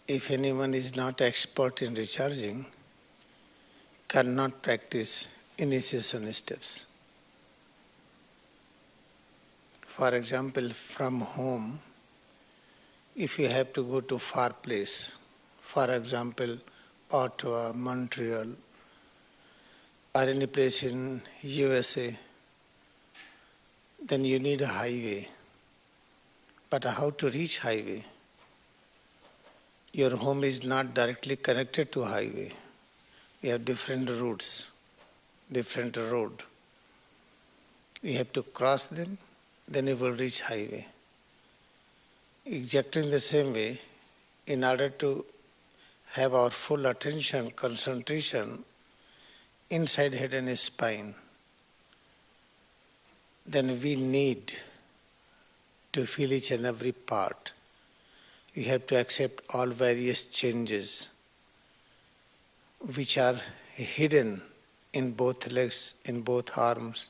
if anyone is not expert in recharging, cannot practice initiation steps. For example, from home, if you have to go to far place, for example, Ottawa, Montreal, or any place in USA, then you need a highway. But how to reach highway? Your home is not directly connected to highway. You have different routes, different road. You have to cross them, then you will reach highway. Exactly in the same way, in order to have our full attention, concentration inside head and spine, then we need to feel each and every part. You have to accept all various changes which are hidden in both legs, in both arms,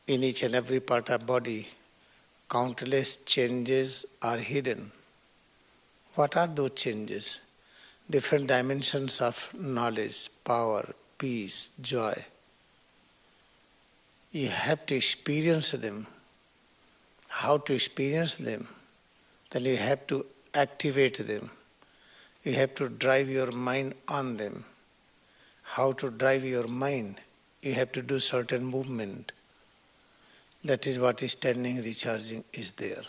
in each and every part of body. Countless changes are hidden. What are those changes? Different dimensions of knowledge, power, peace, joy. You have to experience them. How to experience them? Then you have to activate them. You have to drive your mind on them. How to drive your mind? You have to do certain movement. That is what is standing recharging is there.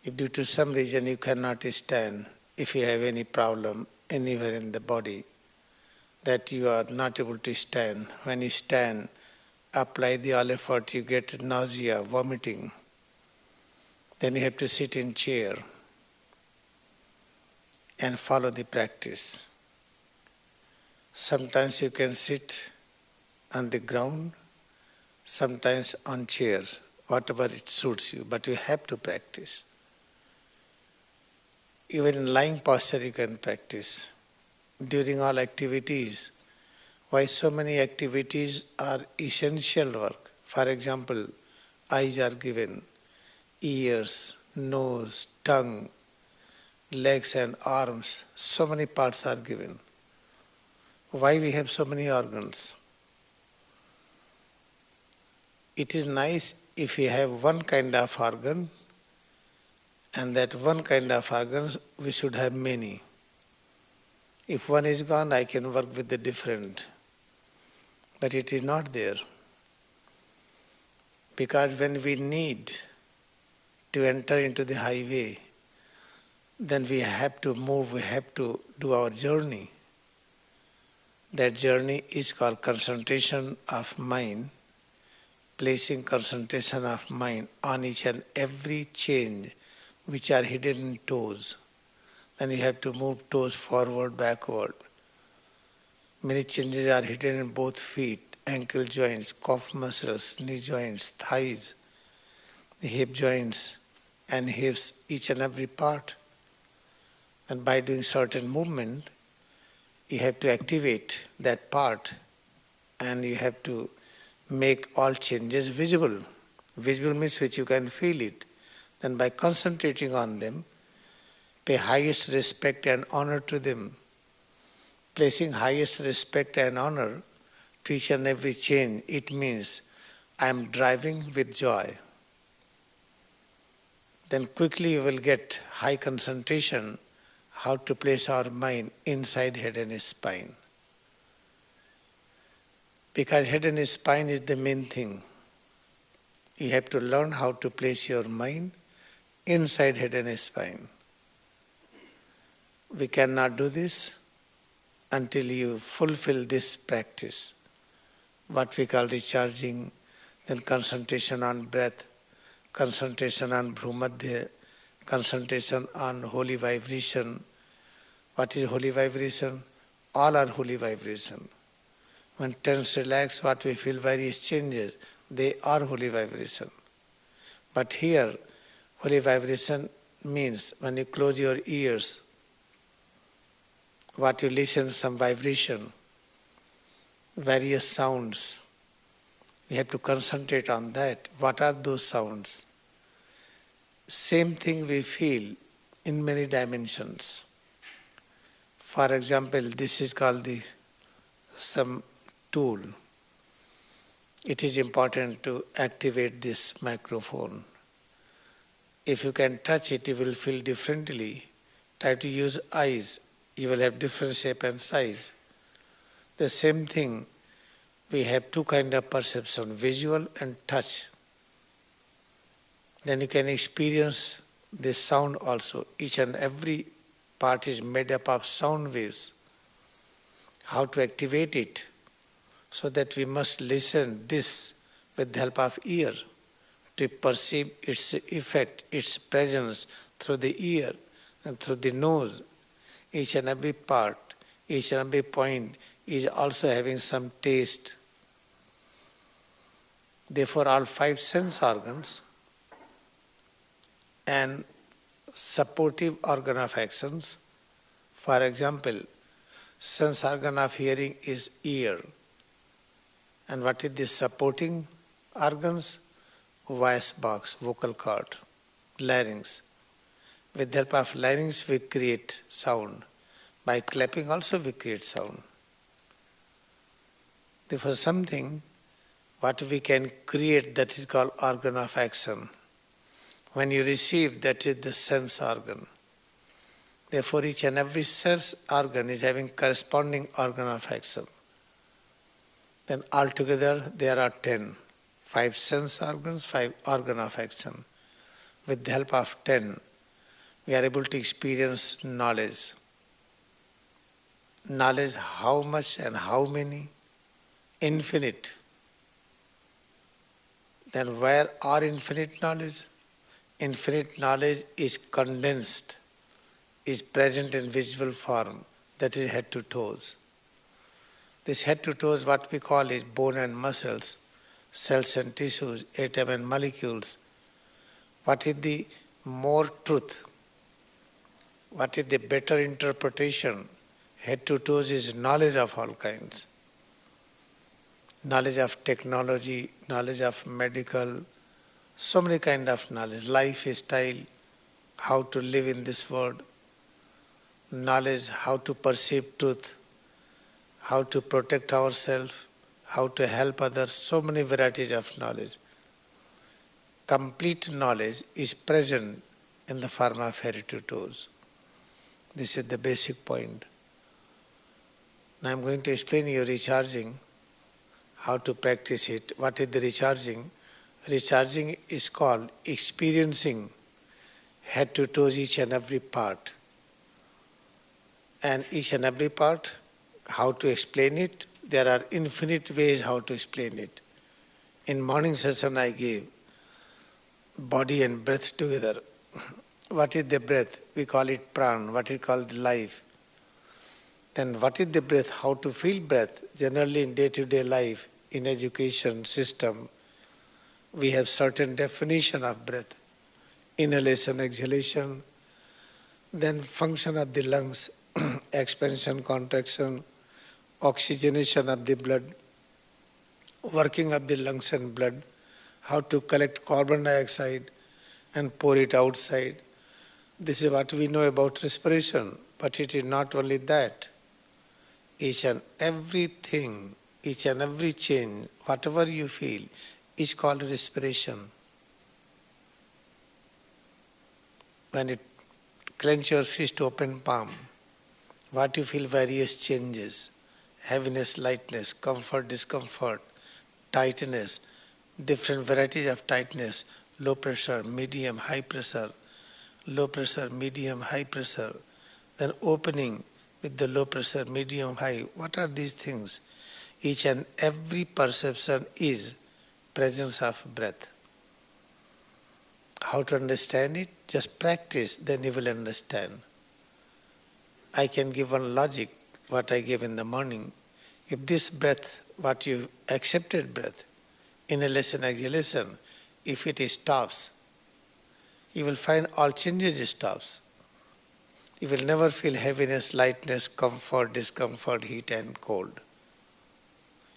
If due to some reason you cannot stand, if you have any problem anywhere in the body, that you are not able to stand, when you stand, apply the all effort, you get nausea, vomiting. Then you have to sit in chair and follow the practice. Sometimes you can sit on the ground, sometimes on chairs, whatever it suits you, but you have to practice. Even in lying posture you can practice. During all activities, why so many activities are essential work. For example, eyes are given, ears, nose, tongue, legs and arms, so many parts are given. Why we have so many organs? It is nice if we have one kind of organ, and that one kind of organs we should have many. If one is gone, I can work with the different. But it is not there. Because when we need to enter into the highway, then we have to move, we have to do our journey. That journey is called concentration of mind, placing concentration of mind on each and every change which are hidden in toes. Then you have to move toes forward, backward. Many changes are hidden in both feet, ankle joints, calf muscles, knee joints, thighs, the hip joints and hips, each and every part. And by doing certain movement, you have to activate that part and you have to make all changes visible. Visible means which you can feel it. Then by concentrating on them, pay highest respect and honor to them. Placing highest respect and honor to each and every change, it means I am driving with joy. Then quickly you will get high concentration, how to place our mind inside head and spine. Because head and spine is the main thing. You have to learn how to place your mind inside head and spine. We cannot do this until you fulfill this practice, what we call recharging, then concentration on breath, concentration on Bhrumadhya, concentration on holy vibration. What is holy vibration? All are holy vibration. When tense, relax, what we feel various changes, they are holy vibration. But here, holy vibration means when you close your ears, what you listen, some vibration, various sounds. We have to concentrate on that. What are those sounds? Same thing we feel in many dimensions. For example, this is called some tool. It is important to activate this microphone. If you can touch it, you will feel differently. Try to use eyes, you will have different shape and size. The same thing, we have two kinds of perception, visual and touch. Then you can experience this sound also. Each and every part is made up of sound waves. How to activate it? So that we must listen this with the help of ear to perceive its effect, its presence through the ear and through the nose. Each and every part, each and every point is also having some taste. Therefore, all five sense organs and supportive organ of actions. For example, sense organ of hearing is ear. And what is the supporting organs? Voice box, vocal cord, larynx. With the help of larynx we create sound. By clapping also we create sound. Therefore something what we can create, that is called organ of action. When you receive, that is the sense organ. Therefore each and every sense organ is having corresponding organ of action. Then altogether there are 10. 5 sense organs, 5 organ of action. With the help of 10, we are able to experience knowledge. Knowledge how much and how many? Infinite. Then where are infinite knowledge? Infinite knowledge is condensed, is present in visual form, that is head to toes. This head to toes, what we call is bone and muscles, cells and tissues, atom and molecules. What is the more truth? What is the better interpretation? Head to toes is knowledge of all kinds. Knowledge of technology, knowledge of medical, so many kind of knowledge, lifestyle, how to live in this world, knowledge how to perceive truth, how to protect ourselves, how to help others, so many varieties of knowledge. Complete knowledge is present in the form of head to toes. This is the basic point. Now I am going to explain you recharging, how to practice it. What is the recharging? Recharging is called experiencing head to toes each and every part. And each and every part, how to explain it? There are infinite ways how to explain it. In morning session I gave body and breath together. What is the breath? We call it pran. What is called life? Then what is the breath? How to feel breath? Generally in day-to-day life, in education system, we have certain definition of breath. Inhalation, exhalation, then function of the lungs, expansion, contraction, oxygenation of the blood, working of the lungs and blood, how to collect carbon dioxide and pour it outside. This is what we know about respiration, but it is not only that. Each and everything, each and every change, whatever you feel, is called respiration. When you clench your fist, open palm, what you feel, various changes, heaviness, lightness, comfort, discomfort, tightness, different varieties of tightness, low pressure, medium, high pressure, low pressure, medium, high pressure, then opening with the low pressure, medium, high. What are these things? Each and every perception is presence of breath. How to understand it? Just practice, then you will understand. I can give one logic, what I gave in the morning. If this breath, what you accepted breath, inhalation, exhalation, if it stops, you will find all changes stops. You will never feel heaviness, lightness, comfort, discomfort, heat and cold.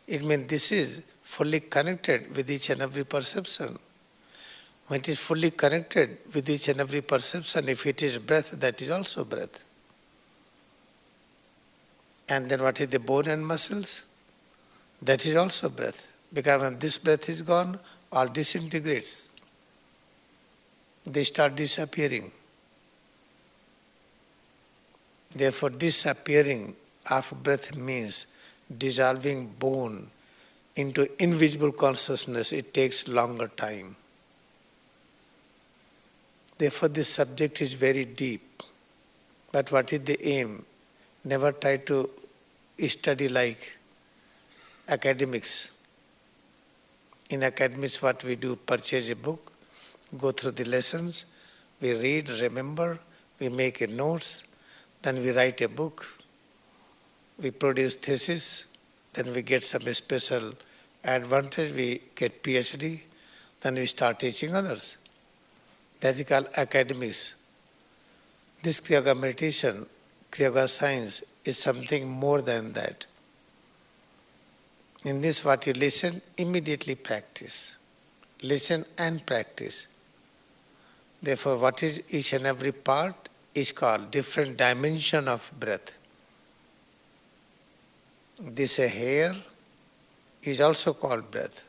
It means this is fully connected with each and every perception. When it is fully connected with each and every perception, if it is breath, that is also breath. And then what is the bone and muscles? That is also breath. Because when this breath is gone, all disintegrates. They start disappearing. Therefore, disappearing of breath means dissolving bone into invisible consciousness. It takes longer time. Therefore, this subject is very deep. But what is the aim? Never try to study like academics. In academics, what we do, purchase a book, go through the lessons, we read, remember, we make a notes, then we write a book, we produce thesis, then we get some special advantage, we get PhD, then we start teaching others. That is called academics. This Kriyayoga meditation, Kriyayoga science is something more than that. In this, what you listen, immediately practice. Listen and practice. Therefore, what is each and every part is called different dimension of breath. This hair is also called breath.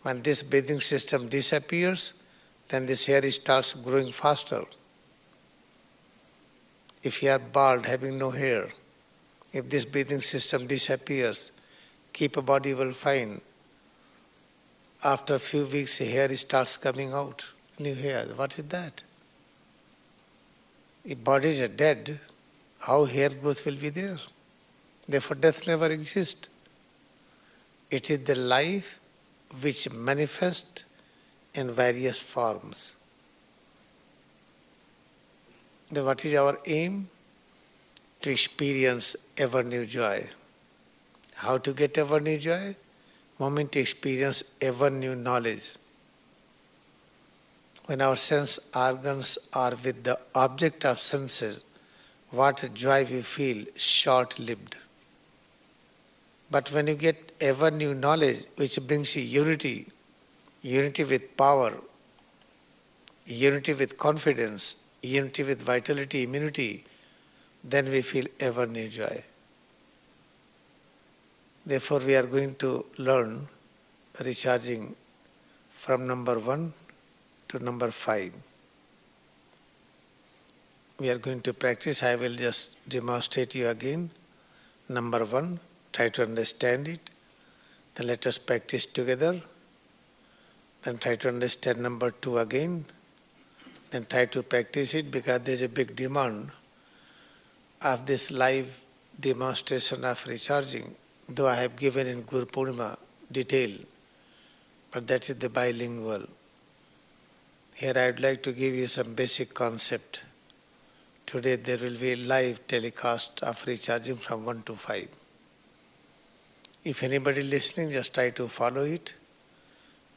When this breathing system disappears, then this hair starts growing faster. If you are bald, having no hair, if this breathing system disappears, keep a body well fine. After a few weeks, hair starts coming out, new hair. What is that? If bodies are dead, how hair growth will be there? Therefore, death never exists. It is the life which manifests in various forms. Then what is our aim? To experience ever new joy. How to get ever new joy? Moment to experience ever new knowledge. When our sense organs are with the object of senses, what joy we feel, short-lived. But when you get ever new knowledge, which brings you unity, unity with power, unity with confidence, unity with vitality, immunity, then we feel ever new joy. Therefore, we are going to learn recharging from number 1 to number 5. We are going to practice. I will just demonstrate you again. Number 1, try to understand it. Then let us practice together. Then try to understand number 2 again. Then try to practice it, because there is a big demand of this live demonstration of recharging. Though I have given in Guru Purnima detail, but that is the bilingual. Here I would like to give you some basic concept. Today there will be a live telecast of recharging from 1 to 5. If anybody listening, just try to follow it.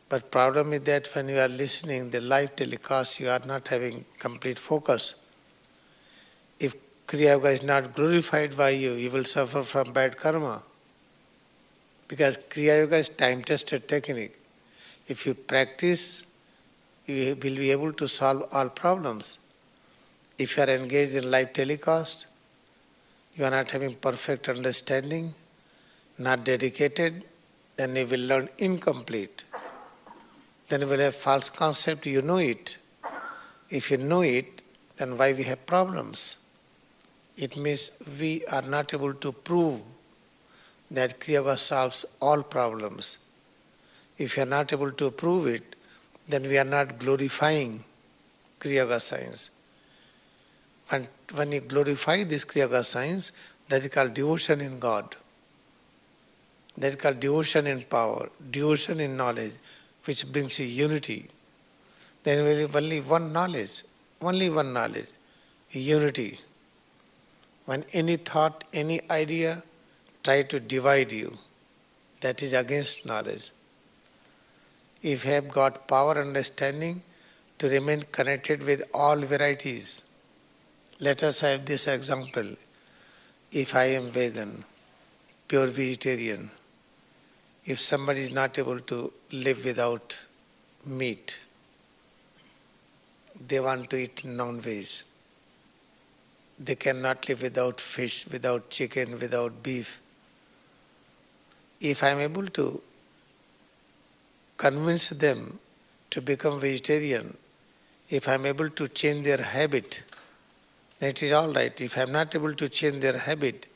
But problem is that when you are listening the live telecast, you are not having complete focus. If Kriyayoga is not glorified by you, you will suffer from bad karma. Because Kriyayoga is time-tested technique. If you practice, you will be able to solve all problems. If you are engaged in live telecast, you are not having perfect understanding, not dedicated, then you will learn incomplete. Then you will have false concept, you know it. If you know it, then why we have problems? It means we are not able to prove that Kriyayoga solves all problems. If you are not able to prove it, then we are not glorifying Kriyayoga science. And when you glorify this Kriyayoga science, that is called devotion in God. That is called devotion in power, devotion in knowledge, which brings you unity. Then will be only one knowledge, unity. When any thought, any idea try to divide you, that is against knowledge. If you have got power, understanding to remain connected with all varieties, let us have this example. If I am vegan, pure vegetarian, if somebody is not able to live without meat, they want to eat non-veg. They cannot live without fish, without chicken, without beef. If I am able to convince them to become vegetarian, if I am able to change their habit, then it is all right. If I am not able to change their habit,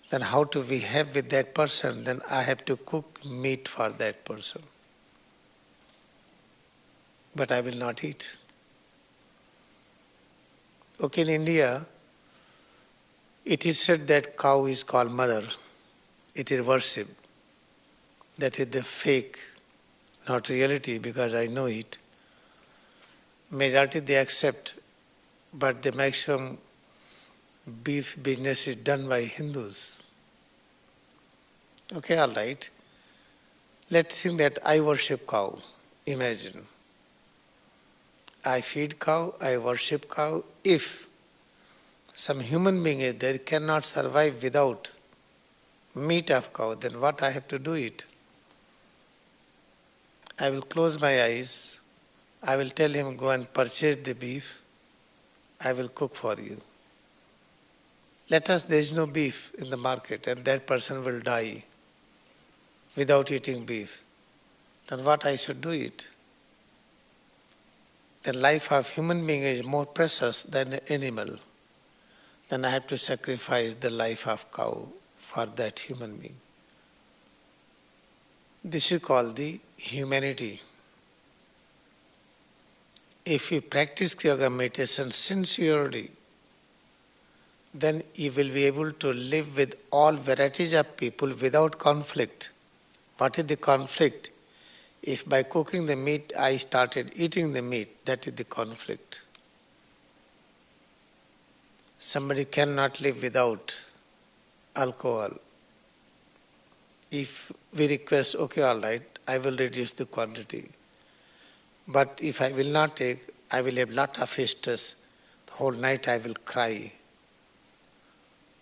then how to behave with that person? Then I have to cook meat for that person. But I will not eat. Okay, in India, it is said that cow is called mother. It is worshipped. That is the fake, not reality, because I know it. Majority they accept, but the maximum beef business is done by Hindus. Okay, all right. Let's think that I worship cow. Imagine. I feed cow, I worship cow. If some human being is there cannot survive without meat of cow, then what I have to do it? I will close my eyes. I will tell him, go and purchase the beef. I will cook for you. Let us, there is no beef in the market and that person will die without eating beef. Then what I should do it? The life of human being is more precious than an animal. Then I have to sacrifice the life of cow for that human being. This is called the humanity. If you practice Kriyayoga meditation sincerely, then you will be able to live with all varieties of people without conflict. What is the conflict? If by cooking the meat I started eating the meat, that is the conflict. Somebody cannot live without alcohol. If we request, okay, all right, I will reduce the quantity. But if I will not take, I will have lot of stress. The whole night I will cry.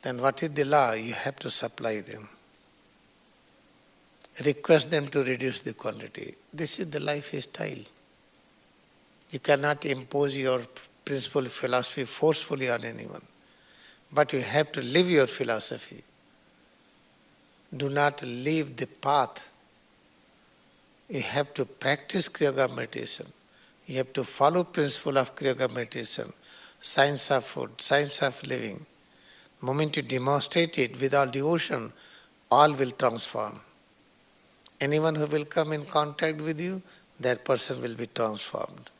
Then what is the law? You have to supply them. Request them to reduce the quantity. This is the lifestyle. You cannot impose your principle philosophy forcefully on anyone. But you have to live your philosophy. Do not leave the path. You have to practice Kriyayoga meditation. You have to follow principle of Kriyayoga meditation. Science of food, science of living. The moment you demonstrate it with all devotion, all will transform. Anyone who will come in contact with you, that person will be transformed.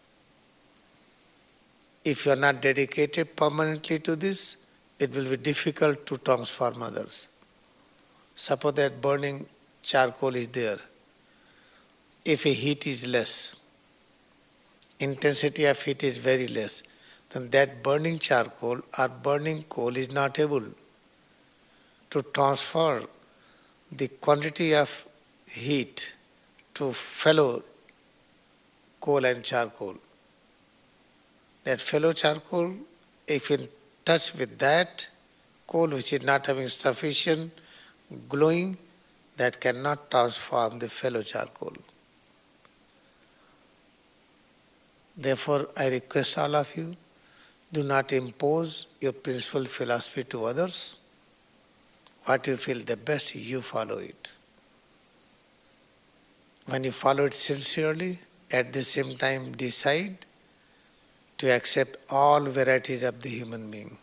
If you are not dedicated permanently to this, it will be difficult to transform others. Suppose that burning charcoal is there. If a heat is less, intensity of heat is very less, then that burning charcoal or burning coal is not able to transfer the quantity of heat to fellow coal and charcoal. That fellow charcoal, if in touch with that coal which is not having sufficient glowing, that cannot transform the fellow charcoal. Therefore, I request all of you, do not impose your principal philosophy to others. What you feel the best, you follow it. When you follow it sincerely, at the same time decide to accept all varieties of the human being.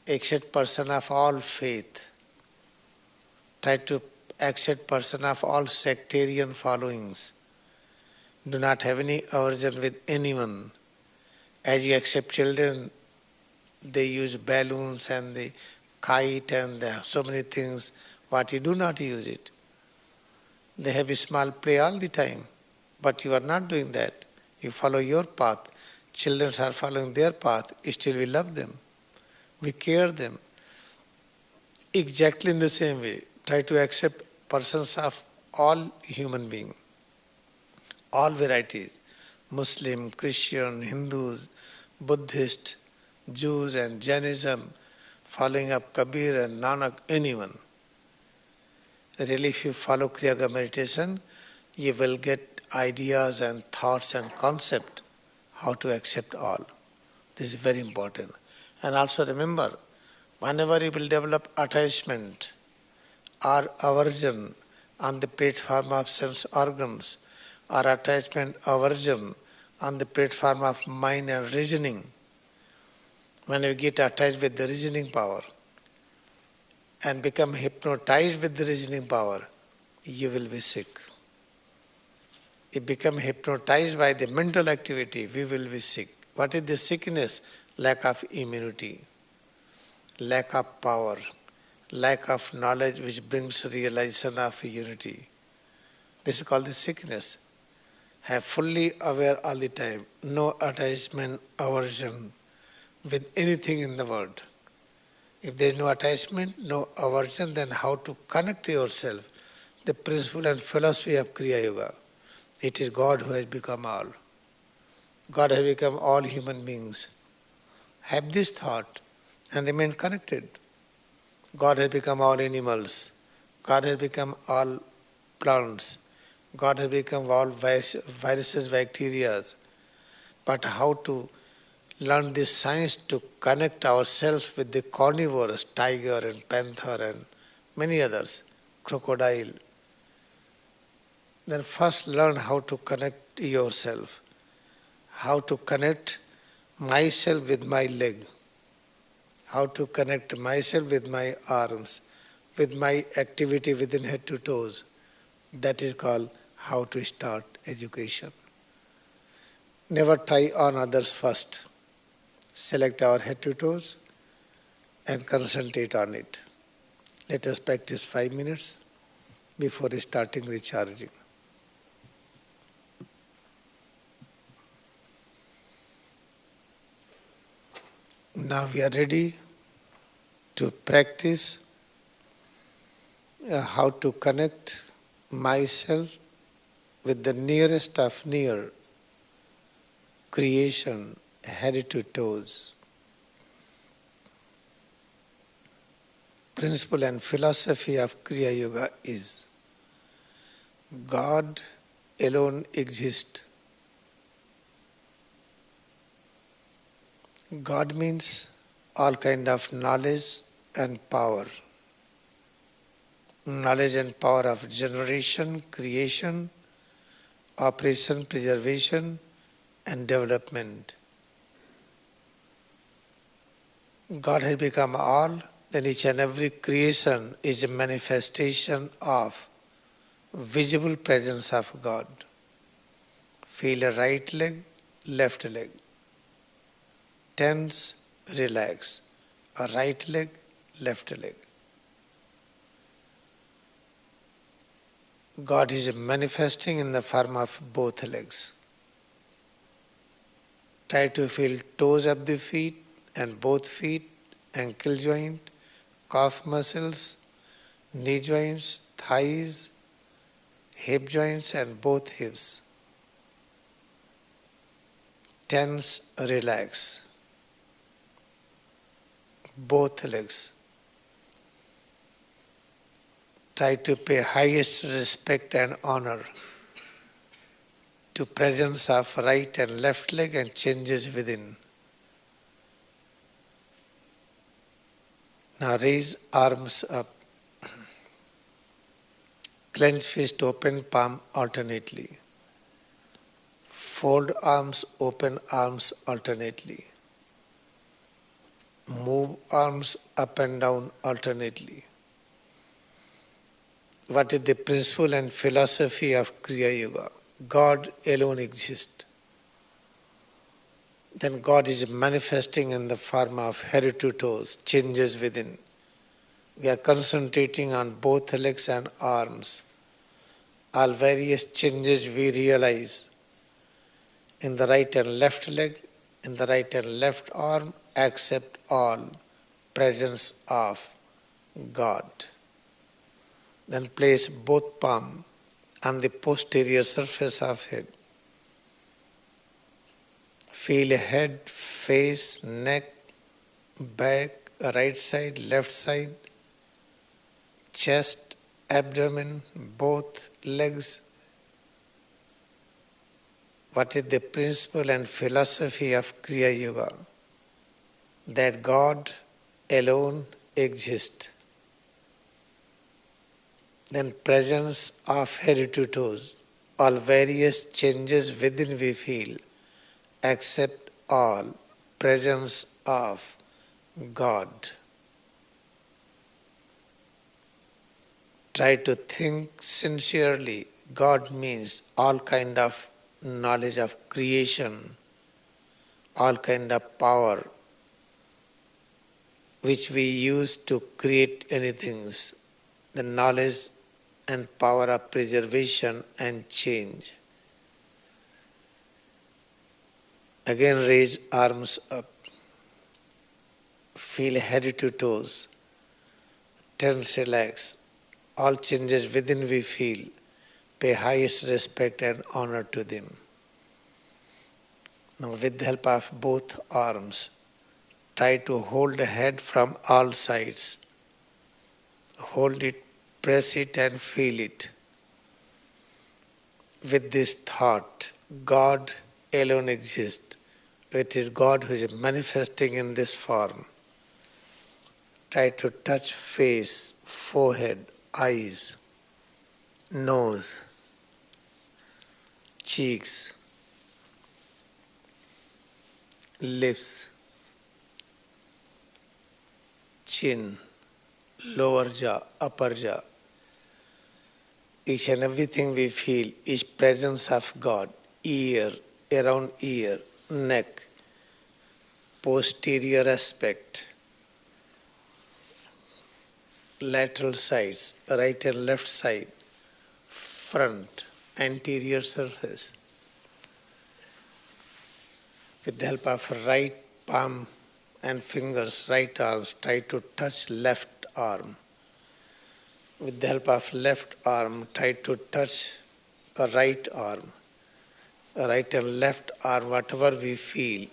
Accept person of all faith. Try to accept person of all sectarian followings. Do not have any aversion with anyone. As you accept children, they use balloons and the kite and so many things. What you do not use it. They have a small play all the time, but you are not doing that. You follow your path. Children are following their path. Still we love them. We care them. Exactly in the same way, try to accept persons of all human beings, all varieties, Muslim, Christian, Hindus, Buddhist, Jews and Jainism, following up Kabir and Nanak, anyone. Really, if you follow Kriyayoga meditation, you will get ideas and thoughts and concept how to accept all. This is very important. And also remember, whenever you will develop attachment or aversion on the platform of sense organs, or attachment aversion on the platform of mind and reasoning, when you get attached with the reasoning power and become hypnotized with the reasoning power, you will be sick. If become hypnotized by the mental activity, we will be sick. What is the sickness? Lack of immunity, lack of power, lack of knowledge which brings realization of unity. This is called the sickness. Have fully aware all the time, no attachment, aversion with anything in the world. If there is no attachment, no aversion, then how to connect yourself? The principle and philosophy of Kriyayoga. It is God who has become all. God has become all human beings. Have this thought and remain connected. God has become all animals. God has become all plants. God has become all viruses, bacteria. But how to learn this science to connect ourselves with the carnivores, tiger and panther and many others, crocodile. Then first learn how to connect yourself, how to connect myself with my leg, how to connect myself with my arms, with my activity within head to toes. That is called how to start education. Never try on others first. Select our head to toes and concentrate on it. Let us practice 5 minutes before starting recharging. Now we are ready to practice how to connect myself with the nearest of near creation, head to toes. Principle and philosophy of Kriyayoga is God alone exists. God means all kind of knowledge and power. Knowledge and power of generation, creation, operation, preservation, and development. God has become all, then each and every creation is a manifestation of visible presence of God. Feel a right leg, left leg. Tense, relax. A right leg, left leg. God is manifesting in the form of both legs. Try to feel toes of the feet and both feet, ankle joint, calf muscles, knee joints, thighs, hip joints and both hips. Tense, relax. Both legs. Try to pay highest respect and honor to presence of right and left leg and changes within. Now raise arms up. Clench fist, open palm alternately. Fold arms, open arms alternately. Move arms up and down alternately. What is the principle and philosophy of Kriyayoga? God alone exists. Then God is manifesting in the form of head to toes, changes within. We are concentrating on both legs and arms. All various changes we realize in the right and left leg, in the right and left arm, accept all presence of God. Then place both palms on the posterior surface of head. Feel head, face, neck, back, right side, left side, chest, abdomen, both legs. what is the principle and philosophy of Kriyayoga? That God alone exists. Then presence of head to toes, all various changes within we feel, except all presence of God. Try to think sincerely. God means all kind of knowledge of creation, all kind of power which we use to create anything, the knowledge and power of preservation and change. Again raise arms up. Feel head to toes. Tense, relax. All changes within we feel. Pay highest respect and honor to them. Now with the help of both arms, try to hold the head from all sides. Hold it, press it and feel it. With this thought, God alone exists. It is God who is manifesting in this form. Try to touch face, forehead, eyes, nose, cheeks, lips, chin, lower jaw, upper jaw. Each and everything we feel is presence of God. Ear, around ear, neck, posterior aspect, lateral sides, right and left side, front, anterior surface. With the help of right palm and fingers, right arms, try to touch left arm. With the help of left arm, try to touch a right arm. Right and left arm, whatever we feel,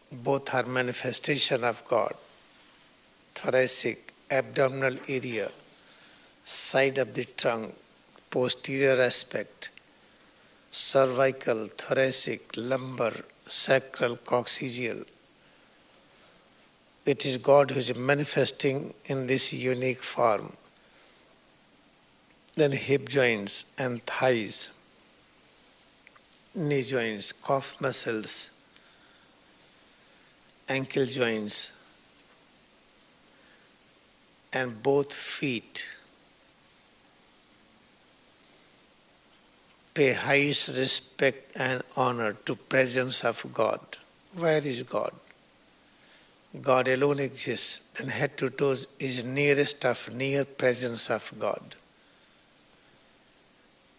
both are manifestation of God. Thoracic, abdominal area, side of the trunk, posterior aspect, cervical, thoracic, lumbar, sacral, coccygeal. It is God who is manifesting in this unique form. Then hip joints and thighs, knee joints, calf muscles, ankle joints, and both feet. Pay highest respect and honor to presence of God. Where is God? God alone exists, and head to toes is nearest of near presence of God.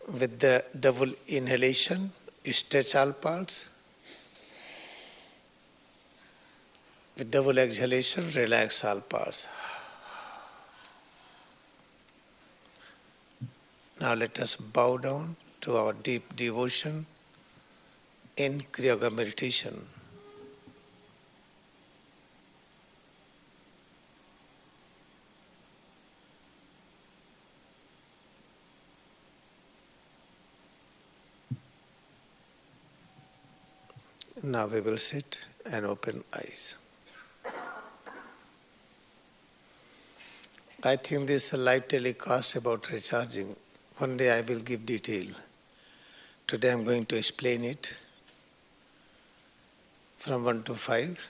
With the double inhalation, stretch all parts. With double exhalation, relax all parts. Now let us bow down to our deep devotion in Kriyayoga meditation. Now we will sit and open eyes. I think this live telecast about recharging. One day I will give detail. Today I am going to explain it from 1 to 5.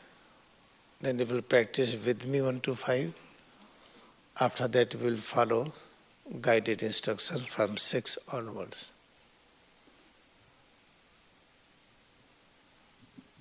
Then you will practice with me 1 to 5. After that we will follow guided instructions from 6 onwards.